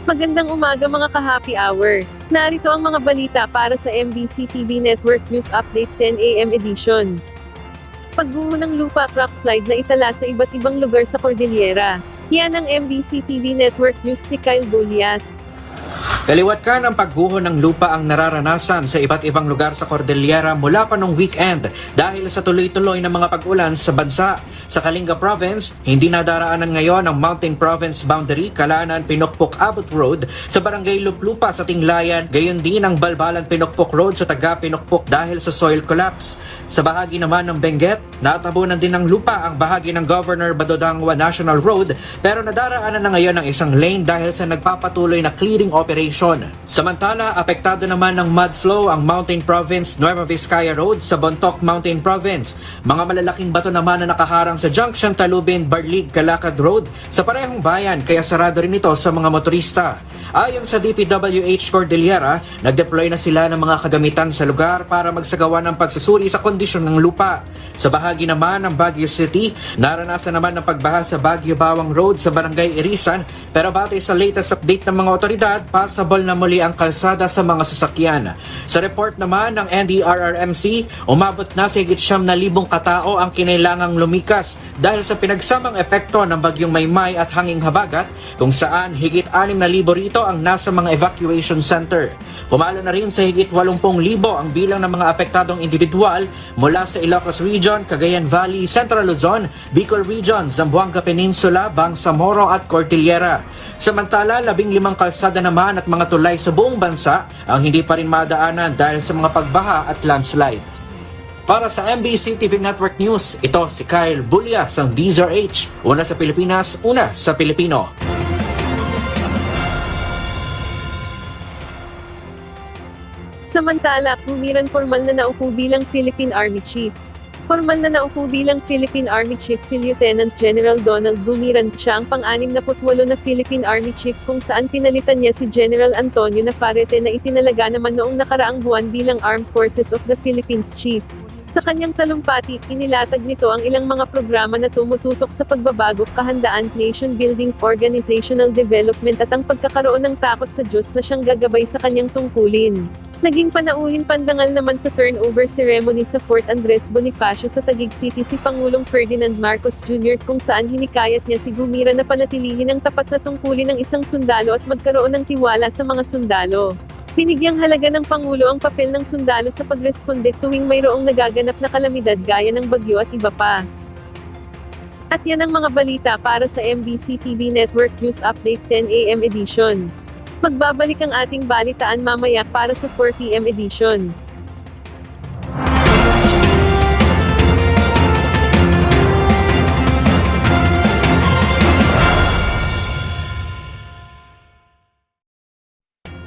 Magandang umaga mga ka-happy hour. Narito ang mga balita para sa MBC TV Network News Update 10 AM edition. Pagguho ng lupa rockslide na itala sa iba't ibang lugar sa Cordillera. Yan ang MBC TV Network News ni Kyle Bulias. Kaliwat ka ng pagguho ng lupa ang nararanasan sa iba't ibang lugar sa Cordillera mula pa nung weekend dahil sa tuloy-tuloy na mga pag-ulan sa bansa. Sa Kalinga Province, hindi nadaraanan ngayon ang Mountain Province Boundary, Kalanan, Pinokpok, Abot Road sa Barangay Luplupa sa Tinglayan, gayon din ang Balbalan Pinokpok Road sa Taga Pinokpok dahil sa soil collapse. Sa bahagi naman ng Benguet, natabunan din ng lupa ang bahagi ng Governor Badodangwa National Road pero nadaraanan na ngayon ang isang lane dahil sa nagpapatuloy na clearing operation. Samantala, apektado naman ng mud flow ang Mountain Province Nueva Vizcaya Road sa Bontoc Mountain Province. Mga malalaking bato naman na nakaharang sa Junction Talubin Barlig Calacad Road sa parehong bayan kaya sarado rin ito sa mga motorista. Ayon sa DPWH Cordillera, nag-deploy na sila ng mga kagamitan sa lugar para magsagawa ng pagsusuri sa kondisyon ng lupa. Sa bahagi naman ng Baguio City, naranasan naman ng pagbaha sa Baguio Bawang Road sa Barangay Irisan pero batay sa latest update ng mga otoridad, passable na muli ang kalsada sa mga sasakyan. Sa report naman ng NDRRMC, umabot na sa higit 9,000 katao ang kinailangang lumikas dahil sa pinagsamang epekto ng bagyong Maymay at hanging habagat kung saan higit 6,000 rito ang nasa mga evacuation center. Pumalo na rin sa higit 80,000 ang bilang ng mga apektadong individual mula sa Ilocos Region, Cagayan Valley, Central Luzon, Bicol Region, Zamboanga Peninsula, Bangsamoro at Cordillera. Samantala, 15 kalsada naman at mga tulay sa buong bansa ang hindi pa rin madaanan dahil sa mga pagbaha at landslide. Para sa MBC TV Network News, ito si Kyle Bulias ng DZRH. Una sa Pilipinas, una sa Pilipino. Samantala, Gumiran formal na naupo bilang Philippine Army Chief. Formal na naupo bilang Philippine Army Chief si Lieutenant General Donald Gumiran. Siya ang pang-68 na Philippine Army Chief kung saan pinalitan niya si General Antonio Navarrete na itinalaga naman noong nakaraang buwan bilang Armed Forces of the Philippines Chief. Sa kanyang talumpati, inilatag nito ang ilang mga programa na tumututok sa pagbabago, kahandaan, nation building, organizational development at ang pagkakaroon ng takot sa Diyos na siyang gagabay sa kanyang tungkulin. Naging panauhin pandangal naman sa turnover ceremony sa Fort Andres Bonifacio sa Taguig City si Pangulong Ferdinand Marcos Jr. kung saan hinikayat niya si Gumiran na panatilihin ang tapat na tungkulin ng isang sundalo at magkaroon ng tiwala sa mga sundalo. Binigyang halaga ng Pangulo ang papel ng sundalo sa pagresponde tuwing mayroong nagaganap na kalamidad gaya ng bagyo at iba pa. At yan ang mga balita para sa MBC TV Network News Update 10 AM edition. Magbabalik ang ating balitaan mamaya para sa 4 PM edition.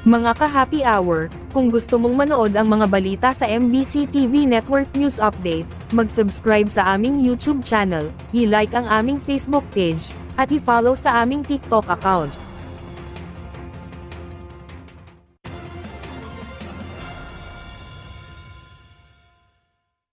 Mga ka-happy hour, kung gusto mong manood ang mga balita sa MBC TV Network News Update, mag-subscribe sa aming YouTube channel, i-like ang aming Facebook page, at i-follow sa aming TikTok account.